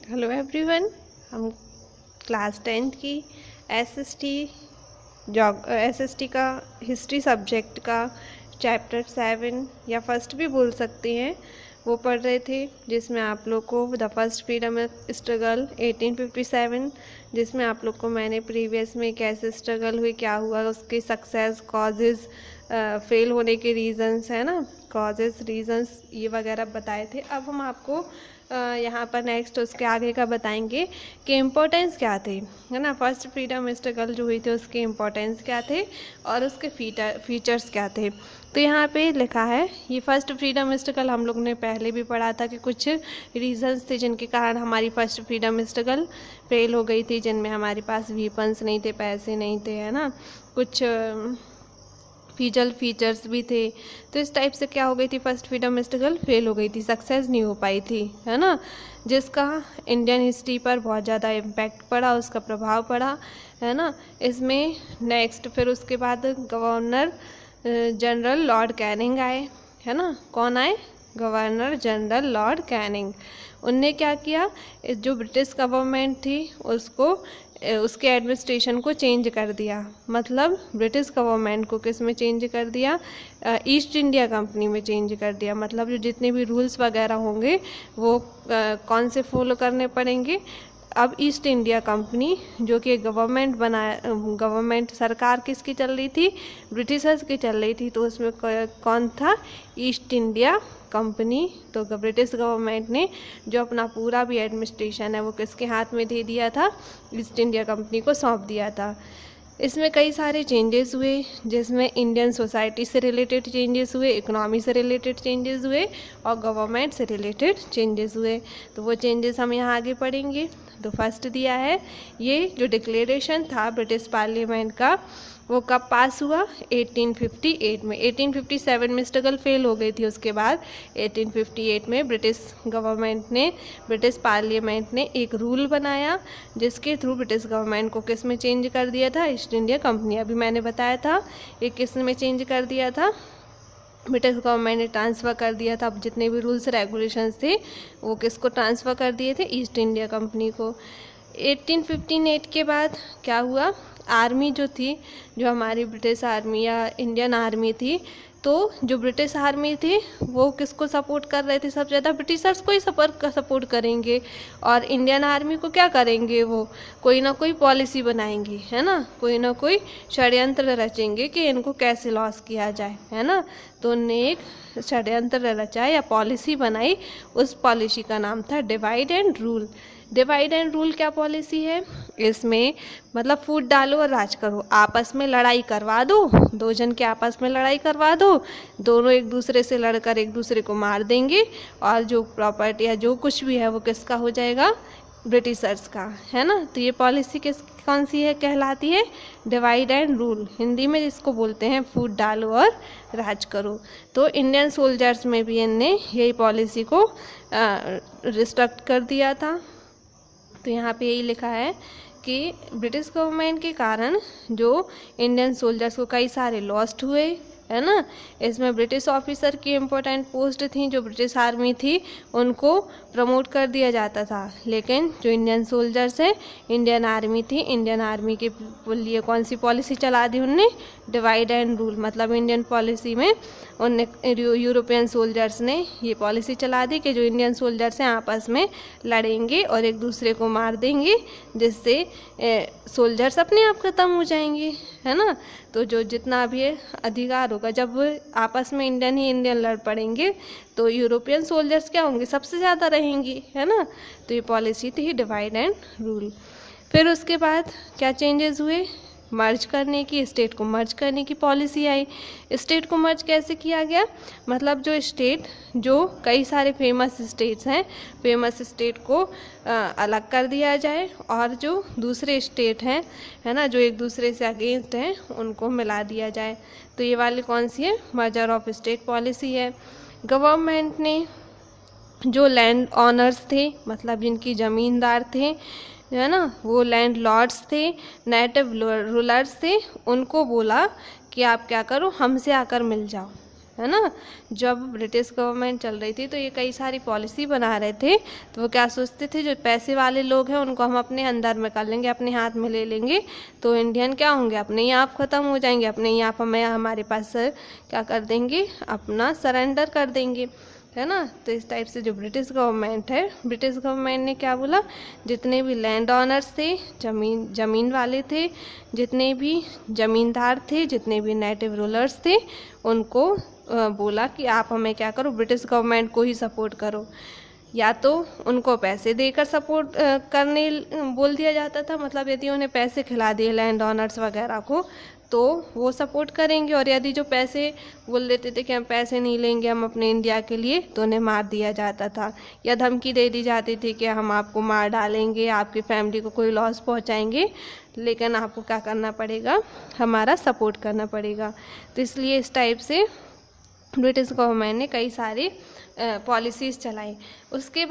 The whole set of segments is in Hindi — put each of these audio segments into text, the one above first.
Hello everyone. हम क्लास 10th की एसएसटी का हिस्ट्री सब्जेक्ट का चैप्टर 7 या फर्स्ट भी बोल सकते हैं वो पढ़ रहे थे, जिसमें आप लोग को द फर्स्ट फ्रीडम स्ट्रगल 1857, जिसमें आप लोग को मैंने प्रीवियस में कैसे स्ट्रगल हुई, क्या हुआ, उसके सक्सेस, कॉजेज़, फेल होने के रीजंस है ना, कॉजेज़, रीजंस ये वगैरह बताए थे। अब हम आपको यहाँ पर नेक्स्ट उसके आगे का बताएंगे कि इम्पोर्टेंस क्या थे, है ना। फर्स्ट फ्रीडम स्ट्रगल जो हुई थी उसके इम्पोर्टेंस क्या थे और उसके फीचर्स क्या थे। तो यहाँ पे लिखा है, ये फर्स्ट फ्रीडम स्ट्रगल हम लोग ने पहले भी पढ़ा था कि कुछ रीजंस थे जिनके कारण हमारी फर्स्ट फ्रीडम स्ट्रगल फेल हो गई थी, जिनमें हमारे पास वीपन्स नहीं थे, पैसे नहीं थे, है ना, कुछ फिजिकल फीचर्स भी थे। तो इस टाइप से क्या हो गई थी, फर्स्ट फ्रीडम स्ट्रगल फेल हो गई थी, सक्सेस नहीं हो पाई थी, है ना, जिसका इंडियन हिस्ट्री पर बहुत ज़्यादा इम्पैक्ट पड़ा, उसका प्रभाव पड़ा, है ना। इसमें नेक्स्ट फिर उसके बाद गवर्नर जनरल लॉर्ड कैनिंग आए, है ना। कौन आए? Governor general Lord Canning. उनने क्या किया, जो ब्रिटिश गवर्नमेंट थी उसको उसके एडमिनिस्ट्रेशन को चेंज कर दिया। मतलब ब्रिटिश गवर्नमेंट को किस में चेंज कर दिया? ईस्ट इंडिया कंपनी में चेंज कर दिया। मतलब जो जितने भी रूल्स वगैरह होंगे वो कौन से फॉलो करने पड़ेंगे? अब ईस्ट इंडिया कंपनी, जो कि गवर्नमेंट सरकार किसकी चल रही थी? ब्रिटिशर्स की चल रही थी। तो उसमें कौन था? East India company. तो ब्रिटिश गवर्नमेंट ने जो अपना पूरा भी एडमिनिस्ट्रेशन है वो किसके हाथ में दे दिया था? ईस्ट इंडिया कंपनी को सौंप दिया था। इसमें कई सारे चेंजेस हुए, जिसमें इंडियन सोसाइटी से रिलेटेड चेंजेस हुए, इकोनॉमी से रिलेटेड चेंजेस हुए और गवर्नमेंट से रिलेटेड चेंजेस हुए। तो वो चेंजेस हम यहाँ आगे पढ़ेंगे। तो फर्स्ट दिया है, ये जो डिक्लेरेशन था ब्रिटिश पार्लियामेंट का वो कब पास हुआ? 1858 में। 1857 में स्ट्रगल फेल हो गई थी, उसके बाद 1858 में ब्रिटिश पार्लियामेंट ने एक रूल बनाया जिसके थ्रू ब्रिटिश गवर्नमेंट को किस में चेंज कर दिया था? East India company. अभी मैंने बताया था ये किस में चेंज कर दिया था? ब्रिटिश गवर्नमेंट ने ट्रांसफ़र कर दिया था। अब जितने भी रूल्स रेगुलेशंस थे वो किसको ट्रांसफ़र कर दिए थे? ईस्ट इंडिया कंपनी को। 1858 के बाद क्या हुआ? आर्मी जो थी, जो हमारी ब्रिटिश आर्मी या इंडियन आर्मी थी, तो जो ब्रिटिश आर्मी थी वो किसको सपोर्ट कर रहे थे? सबसे ज़्यादा ब्रिटिशर्स को ही सपोर्ट करेंगे। और इंडियन आर्मी को क्या करेंगे? वो कोई ना कोई पॉलिसी बनाएंगे, है ना, कोई ना कोई षड्यंत्र रचेंगे कि इनको कैसे लॉस किया जाए, है ना। तो उनने एक षड्यंत्र रचा या पॉलिसी बनाई। उस पॉलिसी का नाम था divide and rule. Divide and rule क्या पॉलिसी है? इसमें मतलब फूट डालो और राज करो, आपस में लड़ाई करवा दो, दो जन के आपस में लड़ाई करवा दो, दोनों एक दूसरे से लड़कर एक दूसरे को मार देंगे और जो प्रॉपर्टी या जो कुछ भी है वो किसका हो जाएगा? ब्रिटिशर्स का, है ना। तो ये पॉलिसी कौन सी है कहलाती है? Divide and rule. हिंदी में जिसको बोलते हैं फूट डालो और राज करो। तो इंडियन सोल्जर्स में भी इनने यही पॉलिसी को रिस्ट्रिक्ट कर दिया था। तो यहाँ पे यही लिखा है कि ब्रिटिश गवर्नमेंट के कारण जो इंडियन सोल्जर्स को कई सारे लॉस्ट हुए, है ना। इसमें ब्रिटिश ऑफिसर की इम्पोर्टेंट पोस्ट थी, जो ब्रिटिश आर्मी थी उनको प्रमोट कर दिया जाता था। लेकिन जो इंडियन सोल्जर्स है, इंडियन आर्मी थी, इंडियन आर्मी के लिए कौन सी पॉलिसी चला दी उनने? Divide and rule. मतलब इंडियन पॉलिसी में उनने यूरोपियन सोल्जर्स ने ये पॉलिसी चला दी कि जो इंडियन सोल्जर्स हैं आपस में लड़ेंगे और एक दूसरे को मार देंगे, जिससे सोल्जर्स अपने आप ख़त्म हो जाएंगे, है ना। तो जो जितना भी अधिकार होगा, जब आपस में इंडियन ही इंडियन लड़ पड़ेंगे तो यूरोपियन सोल्जर्स क्या होंगे? सबसे ज़्यादा रहेंगी, है ना। तो ये पॉलिसी थी डिवाइड एंड रूल। फिर उसके बाद क्या चेंजेस हुए? मर्ज करने की, स्टेट को मर्ज करने की पॉलिसी आई। स्टेट को मर्ज कैसे किया गया? मतलब जो स्टेट, जो कई सारे फेमस स्टेट्स हैं, फेमस स्टेट को अलग कर दिया जाए और जो दूसरे स्टेट हैं, है ना, जो एक दूसरे से अगेंस्ट हैं, उनको मिला दिया जाए। तो ये वाली कौन सी है? मर्जर ऑफ स्टेट पॉलिसी है। गवर्नमेंट ने जो लैंड ऑनर्स थे, मतलब जिनकी ज़मींदार थे, है ना, वो लैंड लॉर्ड्स थे, नेटिव रूलर्स थे, उनको बोला कि आप क्या करो, हमसे आकर मिल जाओ, है ना। जब ब्रिटिश गवर्नमेंट चल रही थी तो ये कई सारी पॉलिसी बना रहे थे, तो वो क्या सोचते थे, जो पैसे वाले लोग हैं उनको हम अपने अंदर में कर लेंगे, अपने हाथ में ले लेंगे, तो इंडियन क्या होंगे, अपने ही आप ख़त्म हो जाएंगे, अपने ही आप हमें हमारे पास क्या कर देंगे, अपना सरेंडर कर देंगे, है ना। तो इस टाइप से जो ब्रिटिश गवर्नमेंट है, ब्रिटिश गवर्नमेंट ने क्या बोला, जितने भी लैंड ऑनर्स थे, ज़मीन वाले थे, जितने भी ज़मींदार थे, जितने भी नेटिव रूलर्स थे, उनको बोला कि आप हमें क्या करो, ब्रिटिश गवर्नमेंट को ही सपोर्ट करो। या तो उनको पैसे देकर सपोर्ट करने बोल दिया जाता था, मतलब यदि उन्हें पैसे खिला दिए लैंड ऑनर्स वगैरह को तो वो सपोर्ट करेंगे, और यदि जो पैसे बोल देते थे कि हम पैसे नहीं लेंगे हम अपने इंडिया के लिए, तो उन्हें मार दिया जाता था, या धमकी दे दी जाती थी कि हम आपको मार डालेंगे, आपकी फैमिली को कोई लॉस पहुंचाएंगे, लेकिन आपको क्या करना पड़ेगा, हमारा सपोर्ट करना पड़ेगा। तो इसलिए इस टाइप से ब्रिटिश गवर्नमेंट ने कई सारे पॉलिसीज़ चलाई। उसके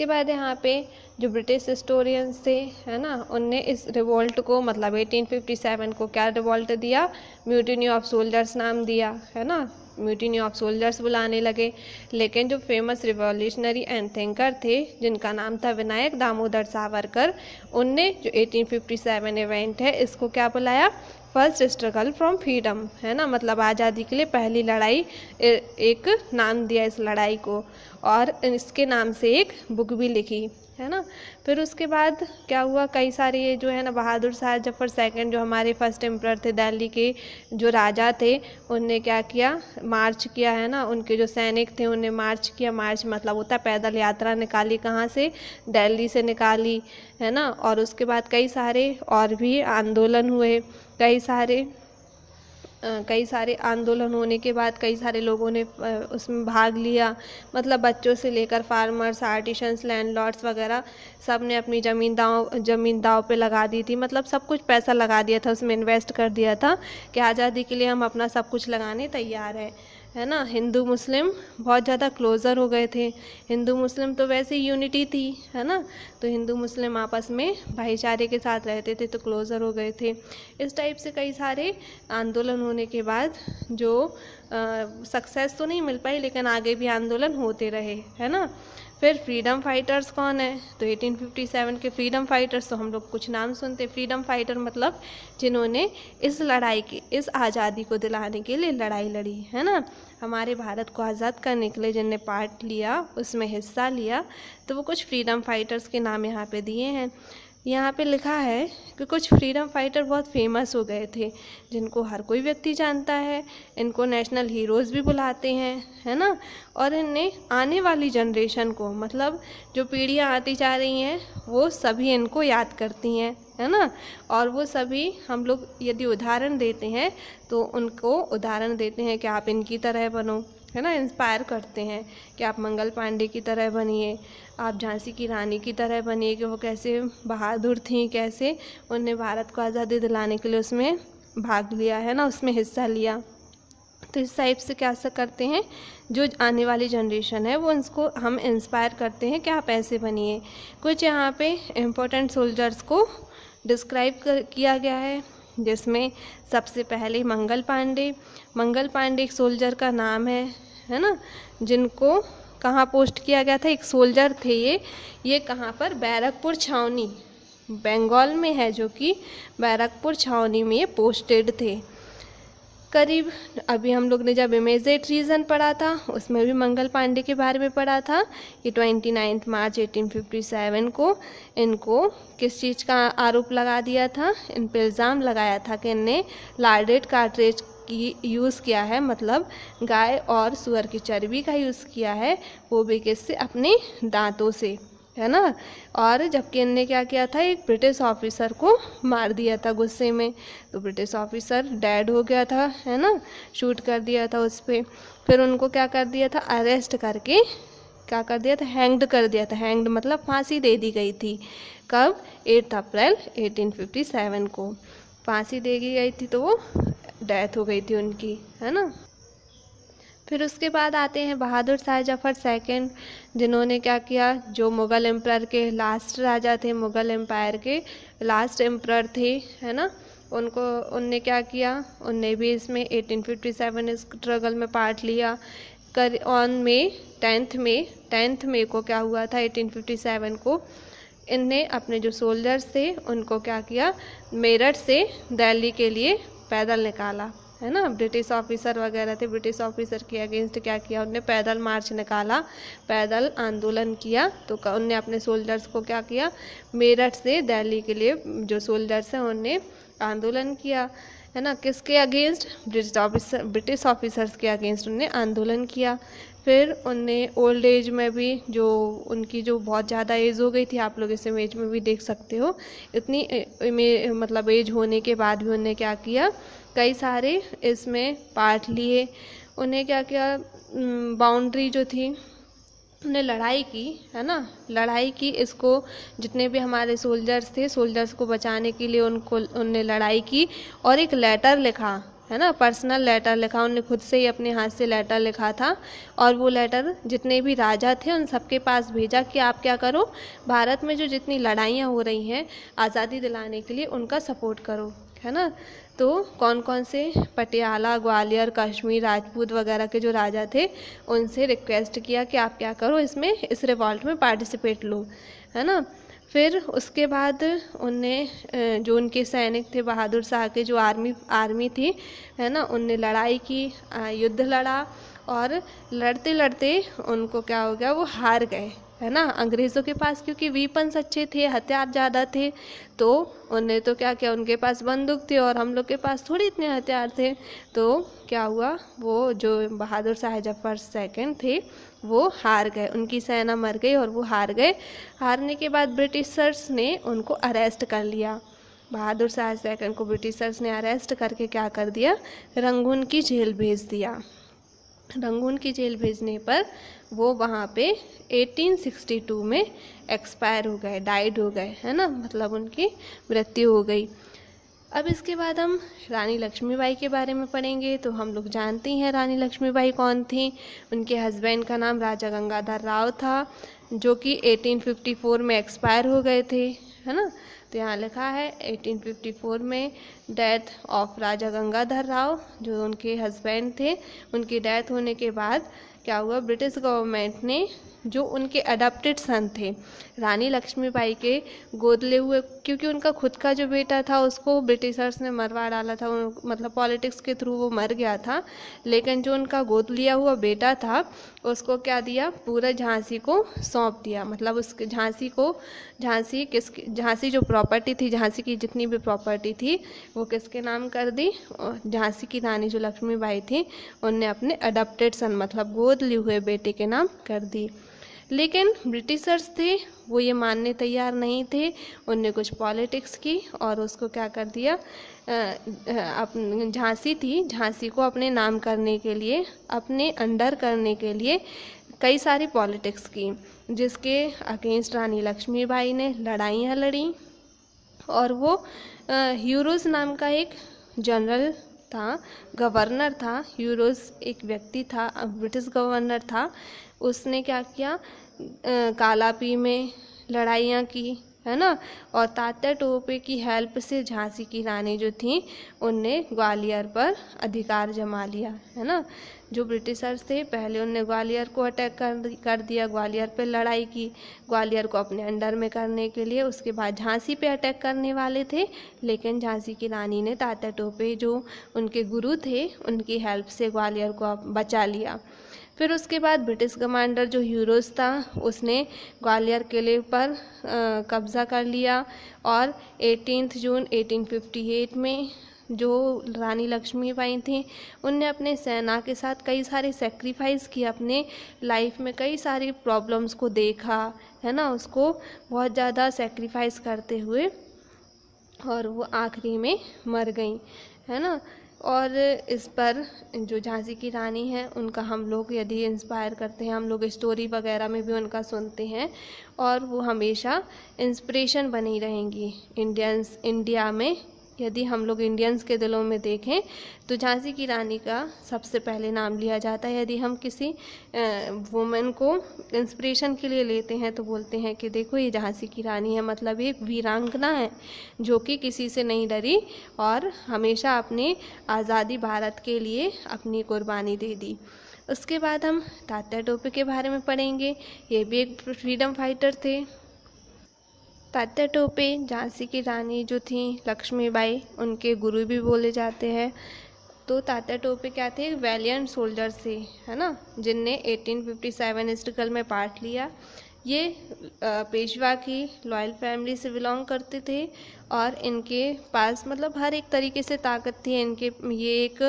बाद यहाँ पे जो ब्रिटिश हिस्टोरियंस थे, है ना, उनने इस रिवॉल्ट को, मतलब 1857 को क्या रिवॉल्ट दिया, म्यूटिनी ऑफ सोल्जर्स नाम दिया, है ना, म्यूटिनी ऑफ सोल्जर्स बुलाने लगे। लेकिन जो फेमस रिवॉल्यूशनरी एंड थिंकर थे, जिनका नाम था विनायक दामोदर सावरकर, उनने जो 1857 इवेंट है इसको क्या बुलाया, फर्स्ट स्ट्रगल फ्रॉम फ्रीडम, है ना, मतलब आज़ादी के लिए पहली लड़ाई, एक नाम दिया इस लड़ाई को, और इसके नाम से एक बुक भी लिखी, है ना। फिर उसके बाद क्या हुआ, कई सारे ये जो है ना, बहादुर शाह जफर सेकंड जो हमारे फर्स्ट एम्परर थे, दिल्ली के जो राजा थे, उनने क्या किया, मार्च किया, है ना, उनके जो सैनिक थे उन्हें मार्च किया। मार्च मतलब होता है पैदल यात्रा, निकाली कहाँ से, दिल्ली से निकाली, है ना। और उसके बाद कई सारे और भी आंदोलन हुए, कई सारे आंदोलन होने के बाद कई सारे लोगों ने उसमें भाग लिया, मतलब बच्चों से लेकर फार्मर्स, आर्टिशंस, लैंडलॉर्ड्स वगैरह सब ने अपनी ज़मीन दाव पे लगा दी थी, मतलब सब कुछ पैसा लगा दिया था उसमें, इन्वेस्ट कर दिया था कि आज़ादी के लिए हम अपना सब कुछ लगाने तैयार हैं, है ना। हिंदू मुस्लिम बहुत ज़्यादा क्लोज़र हो गए थे, हिंदू मुस्लिम तो वैसे ही यूनिटी थी, है ना, तो हिंदू मुस्लिम आपस में भाईचारे के साथ रहते थे तो क्लोज़र हो गए थे। इस टाइप से कई सारे आंदोलन होने के बाद जो सक्सेस तो नहीं मिल पाई, लेकिन आगे भी आंदोलन होते रहे, है ना। फिर फ्रीडम फाइटर्स कौन है, तो 1857 के फ्रीडम फाइटर्स तो हम लोग कुछ नाम सुनते। फ्रीडम फाइटर मतलब जिन्होंने इस लड़ाई की, इस आज़ादी को दिलाने के लिए लड़ाई लड़ी, है ना, हमारे भारत को आज़ाद करने के लिए जिनने पार्ट लिया, उसमें हिस्सा लिया, तो वो कुछ फ्रीडम फाइटर्स के नाम यहाँ पे दिए हैं। यहाँ पे लिखा है कि कुछ फ्रीडम फाइटर बहुत फेमस हो गए थे, जिनको हर कोई व्यक्ति जानता है, इनको नेशनल हीरोज़ भी बुलाते हैं, है ना। और इनने आने वाली जनरेशन को, मतलब जो पीढ़ियाँ आती जा रही हैं, वो सभी इनको याद करती हैं, है ना। और वो सभी हम लोग यदि उदाहरण देते हैं तो उनको उदाहरण देते हैं कि आप इनकी तरह बनो, है ना, इंस्पायर करते हैं कि आप मंगल पांडे की तरह बनिए, आप झांसी की रानी की तरह बनिए, कि वो कैसे बहादुर थी, कैसे उनने भारत को आज़ादी दिलाने के लिए उसमें भाग लिया, है ना, उसमें हिस्सा लिया। तो इस टाइप से क्या करते हैं, जो आने वाली जनरेशन है वो इसको हम इंस्पायर करते हैं कि आप ऐसे बनिए। कुछ यहाँ पे इम्पोर्टेंट सोल्जर्स को डिस्क्राइब किया गया है, जिसमें सबसे पहले मंगल पांडे एक सोल्जर का नाम है ना, जिनको कहाँ पोस्ट किया गया था, एक सोल्जर थे ये कहाँ पर, बैरकपुर छावनी, बंगाल में है, जो कि बैरकपुर छावनी में ये पोस्टेड थे। करीब अभी हम लोग ने जब इमीडिएट रीज़न पढ़ा था उसमें भी मंगल पांडे के बारे में पढ़ा था कि 29 मार्च 1857 को इनको किस चीज़ का आरोप लगा दिया था, इन पर इल्ज़ाम लगाया था कि इनने लार्डेट कार्ट्रेज की यूज़ किया है, मतलब गाय और सुअर की चर्बी का यूज़ किया है, वो भी किससे, अपने दांतों से, है ना। और जबकि इनने क्या किया था, एक ब्रिटिश ऑफिसर को मार दिया था गुस्से में, तो ब्रिटिश ऑफिसर डेड हो गया था, है ना, शूट कर दिया था उस पर। फिर उनको क्या कर दिया था, अरेस्ट करके क्या कर दिया था, हैंग्ड कर दिया था। हैंग्ड मतलब फांसी दे दी गई थी। कब, 8 अप्रैल 1857 को फांसी दे दी गई थी, तो वो डेथ हो गई थी उनकी, है ना। फिर उसके बाद आते हैं बहादुर शाह जफर सेकंड, जिन्होंने क्या किया, जो मुग़ल एम्परर के लास्ट राजा थे, मुग़ल एम्पायर के लास्ट एम्परर थे, है ना, उनने क्या किया, उनने भी इसमें 1857 स्ट्रगल में पार्ट लिया। ऑन में 10th मई को क्या हुआ था, 1857 को इनने अपने जो सोल्जर्स थे उनको क्या किया, मेरठ से दिल्ली के लिए पैदल निकाला, है ना। ब्रिटिश ऑफिसर वगैरह थे, ब्रिटिश ऑफिसर के अगेंस्ट क्या किया, उनने पैदल मार्च निकाला, पैदल आंदोलन किया। तो उनने अपने सोल्जर्स को क्या किया, मेरठ से दिल्ली के लिए जो सोल्जर्स हैं उनने आंदोलन किया, है ना। किसके अगेंस्ट, ब्रिटिश ऑफिसर्स के अगेंस्ट उनने आंदोलन किया। फिर उनने ओल्ड एज में भी, जो उनकी जो बहुत ज़्यादा एज हो गई थी, आप लोग इस इमेज में भी देख सकते हो, इतनी मतलब एज होने के बाद भी उनने क्या किया, कई सारे इसमें पार्ट लिए। उन्हें क्या किया, बाउंड्री जो थी उन्हें लड़ाई की, है ना, लड़ाई की। इसको जितने भी हमारे सोल्जर्स थे, सोल्जर्स को बचाने के लिए उनने लड़ाई की और एक लेटर लिखा, है ना, पर्सनल लेटर लिखा। उनने खुद से ही अपने हाथ से लेटर लिखा था और वो लेटर जितने भी राजा थे उन सबके पास भेजा कि आप क्या करो, भारत में जो जितनी लड़ाइयाँ हो रही हैं आज़ादी दिलाने के लिए उनका सपोर्ट करो, है ना। तो कौन कौन से, पटियाला, ग्वालियर, कश्मीर, राजपूत वगैरह के जो राजा थे उनसे रिक्वेस्ट किया कि आप क्या करो, इसमें इस रिवॉल्ट में पार्टिसिपेट लो, है ना। फिर उसके बाद उनने जो उनके सैनिक थे, बहादुर शाह के जो आर्मी थी, है ना, उनने लड़ाई की, युद्ध लड़ा और लड़ते लड़ते उनको क्या हो गया, वो हार गए, है ना, अंग्रेज़ों के पास, क्योंकि वीपन्स अच्छे थे, हथियार ज़्यादा थे। तो उन्हें तो क्या किया, उनके पास बंदूक थी और हम लोग के पास थोड़ी इतने हथियार थे। तो क्या हुआ, वो जो बहादुर शाह जफर सेकंड थे वो हार गए, उनकी सेना मर गई और वो हार गए। हारने के बाद ब्रिटिशर्स ने उनको अरेस्ट कर लिया। बहादुर शाह सेकंड को ब्रिटिशर्स ने अरेस्ट करके क्या कर दिया, रंगून की जेल भेज दिया। रंगून की जेल भेजने पर वो वहाँ पे 1862 में एक्सपायर हो गए, डाइड हो गए, है ना, मतलब उनकी मृत्यु हो गई। अब इसके बाद हम रानी लक्ष्मीबाई के बारे में पढ़ेंगे। तो हम लोग जानते हैं रानी लक्ष्मीबाई कौन थी। उनके हस्बैंड का नाम राजा गंगाधर राव था, जो कि 1854 में एक्सपायर हो गए थे, है ना। तो यहाँ लिखा है 1854 में डेथ ऑफ राजा गंगाधर राव, जो उनके हस्बैंड थे। उनकी डेथ होने के बाद क्या हुआ, ब्रिटिश गवर्नमेंट ने जो उनके अडॉप्टेड सन थे, रानी लक्ष्मीबाई के गोद ले हुए, क्योंकि उनका खुद का जो बेटा था उसको ब्रिटिशर्स ने मरवा डाला था, मतलब पॉलिटिक्स के थ्रू वो मर गया था। लेकिन जो उनका गोद लिया हुआ बेटा था उसको क्या दिया, पूरा झांसी को सौंप दिया। मतलब उसके झांसी जो प्रॉपर्टी थी, झांसी की जितनी भी प्रॉपर्टी थी वो किसके नाम कर दी, झांसी की रानी जो लक्ष्मीबाई थी उनने अपने अडॉप्टेड सन, मतलब गोद लिए हुए बेटे के नाम कर दी। लेकिन ब्रिटिशर्स थे वो ये मानने तैयार नहीं थे। उनने कुछ पॉलिटिक्स की और उसको क्या कर दिया, झांसी थी, झांसी को अपने नाम करने के लिए, अपने अंडर करने के लिए कई सारी पॉलिटिक्स की, जिसके अगेंस्ट रानी लक्ष्मीबाई ने लड़ाइयाँ लड़ी। और वो ह्यूरोज नाम का एक जनरल था, गवर्नर था। ह्यूरोज एक व्यक्ति था, ब्रिटिश गवर्नर था। उसने क्या किया, कालापी में लड़ाइयाँ की, है ना। और तात्या टोपे की हेल्प से झांसी की रानी जो थी उनने ग्वालियर पर अधिकार जमा लिया, है ना। जो ब्रिटिशर्स थे पहले उनने ग्वालियर को अटैक कर दिया, ग्वालियर पे लड़ाई की, ग्वालियर को अपने अंडर में करने के लिए। उसके बाद झांसी पे अटैक करने वाले थे, लेकिन झांसी की रानी ने तात्या टोपे जो उनके गुरु थे उनकी हेल्प से ग्वालियर को बचा लिया। फिर उसके बाद ब्रिटिश कमांडर जो ह्यूरोज था उसने ग्वालियर किले पर कब्ज़ा कर लिया और 18 जून 1858 में जो रानी लक्ष्मीबाई थी उनने अपने सेना के साथ कई सारे सेक्रीफाइस किए, अपने लाइफ में कई सारी प्रॉब्लम्स को देखा, है ना, उसको बहुत ज़्यादा सेक्रीफाइस करते हुए, और वो आखिरी में मर गई, है ना। और इस पर जो झांसी की रानी है उनका हम लोग यदि इंस्पायर करते हैं, हम लोग स्टोरी वगैरह में भी उनका सुनते हैं और वो हमेशा इंस्पिरेशन बनी रहेंगी इंडिया में यदि हम लोग इंडियंस के दिलों में देखें तो झांसी की रानी का सबसे पहले नाम लिया जाता है। यदि हम किसी वुमेन को इंस्पिरेशन के लिए लेते हैं तो बोलते हैं कि देखो ये झांसी की रानी है, मतलब एक वीरांगना है जो कि किसी से नहीं डरी और हमेशा अपने आज़ादी भारत के लिए अपनी कुर्बानी दे दी। उसके बाद हम तात्या टोपे के बारे में पढ़ेंगे। ये भी एक फ्रीडम फाइटर थे। तात्या टोपे झांसी की रानी जो थी लक्ष्मीबाई, उनके गुरु भी बोले जाते हैं। तो तात्या टोपे क्या थे? वैलियंट सोल्जर थे, है ना, जिनने 1857 स्ट्रगल में पार्ट लिया। ये पेशवा की लॉयल फैमिली से बिलोंग करते थे और इनके पास मतलब हर एक तरीके से ताकत थी इनके। ये एक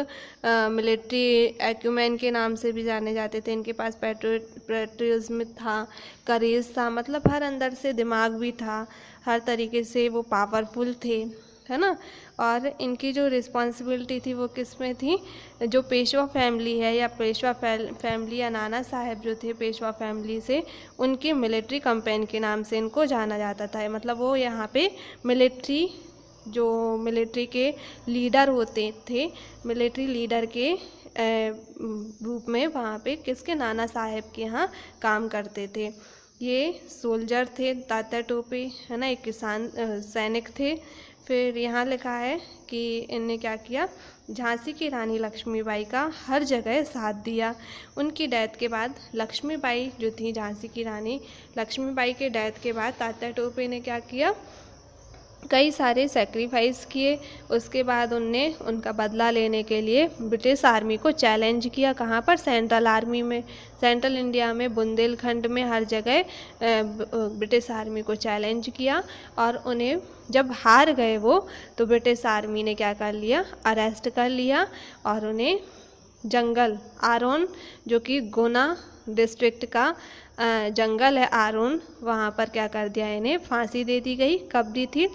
मिलिट्री एक्यूमेन के नाम से भी जाने जाते थे। इनके पास पेट्रियटिज्म था, करेज था, मतलब हर अंदर से दिमाग भी था, हर तरीके से वो पावरफुल थे, है ना। और इनकी जो रिस्पॉन्सिबिलिटी थी वो किस में थी? जो पेशवा फैमिली है या पेशवा फैमिली या नाना साहब जो थे पेशवा फैमिली से, उनकी मिलिट्री कंपेन के नाम से इनको जाना जाता था। मतलब वो यहाँ पे मिलिट्री के लीडर होते थे, मिलिट्री लीडर के रूप में वहाँ पे किसके? नाना साहब के यहाँ काम करते थे। ये सोल्जर थे तात्या टोपे, है ना, एक किसान सैनिक थे। फिर यहाँ लिखा है कि इनने क्या किया? झांसी की रानी लक्ष्मीबाई का हर जगह साथ दिया। उनकी डेथ के बाद लक्ष्मीबाई जो थी, झांसी की रानी लक्ष्मीबाई के डेथ के बाद तात्या टोपे ने क्या किया? कई सारे सेक्रीफाइस किए। उसके बाद उनने उनका बदला लेने के लिए ब्रिटिश आर्मी को चैलेंज किया। कहाँ पर? सेंट्रल आर्मी में, सेंट्रल इंडिया में, बुंदेलखंड में, हर जगह ब्रिटिश आर्मी को चैलेंज किया। और उन्हें जब हार गए वो, तो ब्रिटिश आर्मी ने क्या कर लिया? अरेस्ट कर लिया और उन्हें जंगल आरोन, जो कि गुना डिस्ट्रिक्ट का जंगल है आरोन, वहाँ पर क्या कर दिया? इन्हें फांसी दे दी गई। कब दी थी?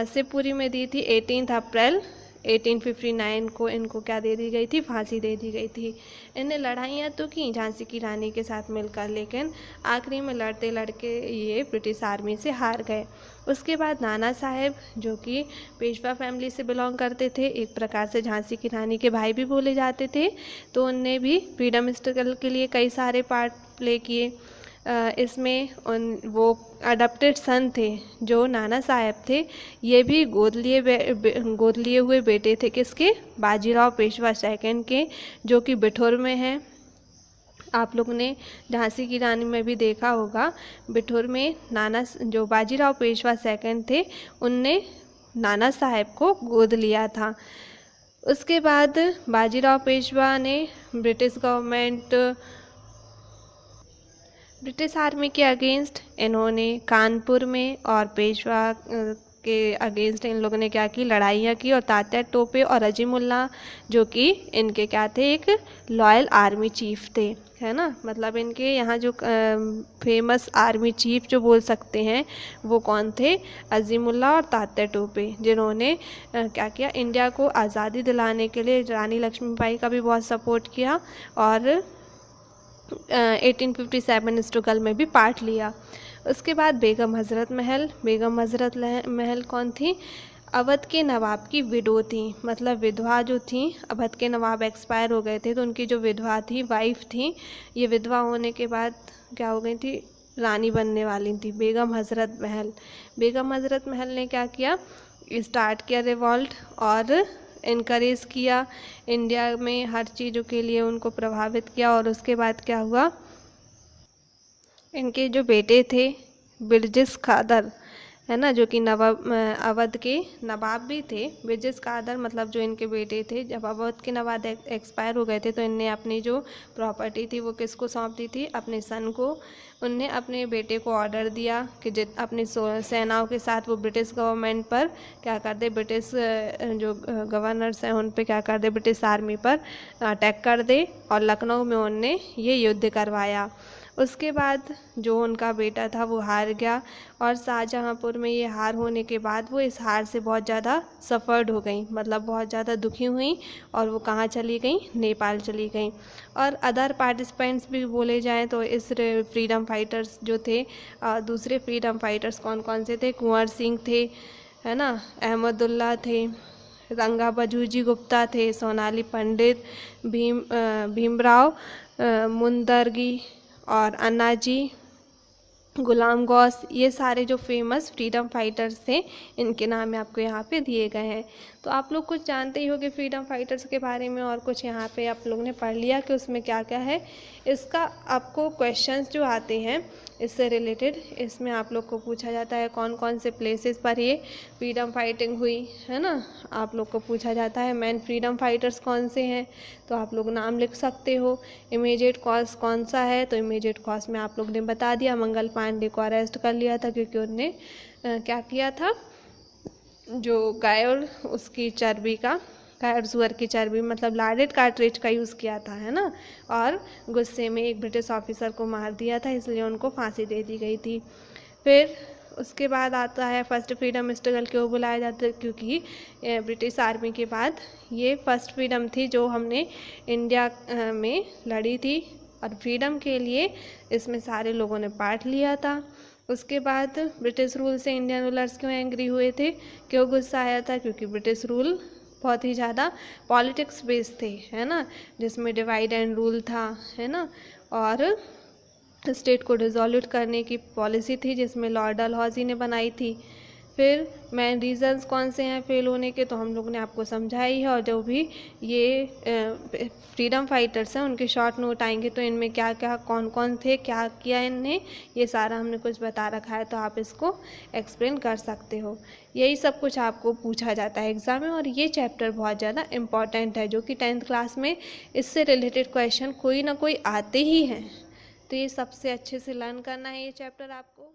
शिवपुरी में दी थी। 18 अप्रैल 1859 को इनको क्या दे दी गई थी? फांसी दे दी गई थी। इन्हें लड़ाइयाँ तो की झांसी की रानी के साथ मिलकर, लेकिन आखिरी में लड़ते लड़के ये ब्रिटिश आर्मी से हार गए। उसके बाद नाना साहेब जो कि पेशवा फैमिली से बिलोंग करते थे, एक प्रकार से झांसी की रानी के भाई भी बोले जाते थे, तो उनने भी फ्रीडम स्ट्रगल के लिए कई सारे पार्ट प्ले किए। इसमें वो अडॉप्टेड सन थे जो नाना साहब थे, ये भी गोद लिए हुए बेटे थे किसके? बाजीराव पेशवा सेकंड के, जो कि बिठूर में है। आप लोग ने झांसी की रानी में भी देखा होगा, बिठूर में नाना जो बाजीराव पेशवा सेकंड थे, उनने नाना साहब को गोद लिया था। उसके बाद बाजीराव पेशवा ने ब्रिटिश आर्मी के अगेंस्ट इन्होंने कानपुर में और पेशवा के अगेंस्ट इन लोगों ने क्या की? लड़ाइयाँ की। और तात्या टोपे और अजीमुल्ला जो कि इनके क्या थे? एक लॉयल आर्मी चीफ थे, है ना। मतलब इनके यहाँ जो फेमस आर्मी चीफ जो बोल सकते हैं वो कौन थे? अजीमुल्ला और तात्या टोपे, जिन्होंने क्या किया? इंडिया को आज़ादी दिलाने के लिए रानी लक्ष्मीबाई का भी बहुत सपोर्ट किया और 1857 स्ट्रगल में भी पार्ट लिया। उसके बाद बेगम हज़रत महल कौन थी? अवध के नवाब की विडो थी, मतलब विधवा जो थी। अवध के नवाब एक्सपायर हो गए थे तो उनकी जो विधवा थी, वाइफ थी, ये विधवा होने के बाद क्या हो गई थी? रानी बनने वाली थी बेगम हज़रत महल। बेगम हज़रत महल ने क्या किया? स्टार्ट किया रिवॉल्ट और इनकरेज किया, इंडिया में हर चीज़ों के लिए उनको प्रभावित किया। और उसके बाद क्या हुआ? इनके जो बेटे थे बिरजिस कादर, है ना, जो कि अवध के नवाब भी थे। बिरजिस कादर मतलब जो इनके बेटे थे, जब अवध के नवाब एक्सपायर हो गए थे तो इनने अपनी जो प्रॉपर्टी थी वो किसको सौंप दी थी? अपने सन को। उनने अपने बेटे को ऑर्डर दिया कि अपनी सेनाओं के साथ वो ब्रिटिश गवर्नमेंट पर क्या कर दे? ब्रिटिश जो गवर्नर्स हैं उन पे क्या कर दे? ब्रिटिश आर्मी पर अटैक कर दे। और लखनऊ में उनने ये युद्ध करवाया। उसके बाद जो उनका बेटा था वो हार गया और शाहजहाँपुर में ये हार होने के बाद वो इस हार से बहुत ज़्यादा सफ़र्ड हो गई, मतलब बहुत ज़्यादा दुखी हुई और वो कहाँ चली गई? नेपाल चली गई। और अदर पार्टिसिपेंट्स भी बोले जाएं तो इस फ्रीडम फाइटर्स जो थे, दूसरे फ्रीडम फाइटर्स कौन कौन से थे? कुंवर सिंह थे, है ना, अहमदुल्ला थे, रंगा बजूजी गुप्ता थे, सोनाली पंडित, भीमराव मुंदरगी और अन्नाजी गुलाम गौस, ये सारे जो फेमस फ्रीडम फाइटर्स थे इनके नाम आपको यहाँ पे दिए गए हैं। तो आप लोग कुछ जानते ही होंगे फ्रीडम फाइटर्स के बारे में, और कुछ यहाँ पे आप लोग ने पढ़ लिया कि उसमें क्या क्या है। इसका आपको क्वेश्चंस जो आते हैं इससे रिलेटेड, इसमें आप लोग को पूछा जाता है कौन कौन से प्लेसेस पर ये फ्रीडम फाइटिंग हुई, है ना। आप लोग को पूछा जाता है मेन फ्रीडम फाइटर्स कौन से हैं, तो आप लोग नाम लिख सकते हो। इमीडिएट कॉज कौन सा है, तो इमीडिएट कॉज में आप लोग ने बता दिया, मंगल पांडे को अरेस्ट कर लिया था क्योंकि उन्होंने क्या किया था, जो गाय और उसकी चर्बी का, गाय और सुअर की चर्बी मतलब लाडेड कार्ट्रिज का यूज़ किया था, है ना, और गुस्से में एक ब्रिटिश ऑफिसर को मार दिया था, इसलिए उनको फांसी दे दी गई थी। फिर उसके बाद आता है फर्स्ट फ्रीडम स्ट्रगल, क्यों बुलाया जाता है, क्योंकि ब्रिटिश आर्मी के बाद ये फर्स्ट फ्रीडम थी जो हमने इंडिया में लड़ी थी, और फ्रीडम के लिए इसमें सारे लोगों ने पार्ट लिया था। उसके बाद ब्रिटिश रूल से इंडियन रूलर्स क्यों एंग्री हुए थे, क्यों गुस्सा आया था, क्योंकि ब्रिटिश रूल बहुत ही ज़्यादा पॉलिटिक्स बेस्ड थे, है ना, जिसमें डिवाइड एंड रूल था, है ना, और स्टेट को डिसॉल्व करने की पॉलिसी थी जिसमें लॉर्ड डलहौजी ने बनाई थी। फिर मेन रीजंस कौन से हैं फेल होने के, तो हम लोग ने आपको समझाई है, और जो भी ये फ्रीडम फाइटर्स हैं उनके शॉर्ट नोट आएंगे तो इनमें क्या क्या कौन कौन थे, क्या किया इनने, ये सारा हमने कुछ बता रखा है, तो आप इसको एक्सप्लेन कर सकते हो। यही सब कुछ आपको पूछा जाता है एग्ज़ाम में, और ये चैप्टर बहुत ज़्यादा इम्पॉर्टेंट है जो कि 10th क्लास में इससे रिलेटेड क्वेश्चन कोई ना कोई आते ही हैं, तो ये सबसे अच्छे से लर्न करना है ये चैप्टर आपको।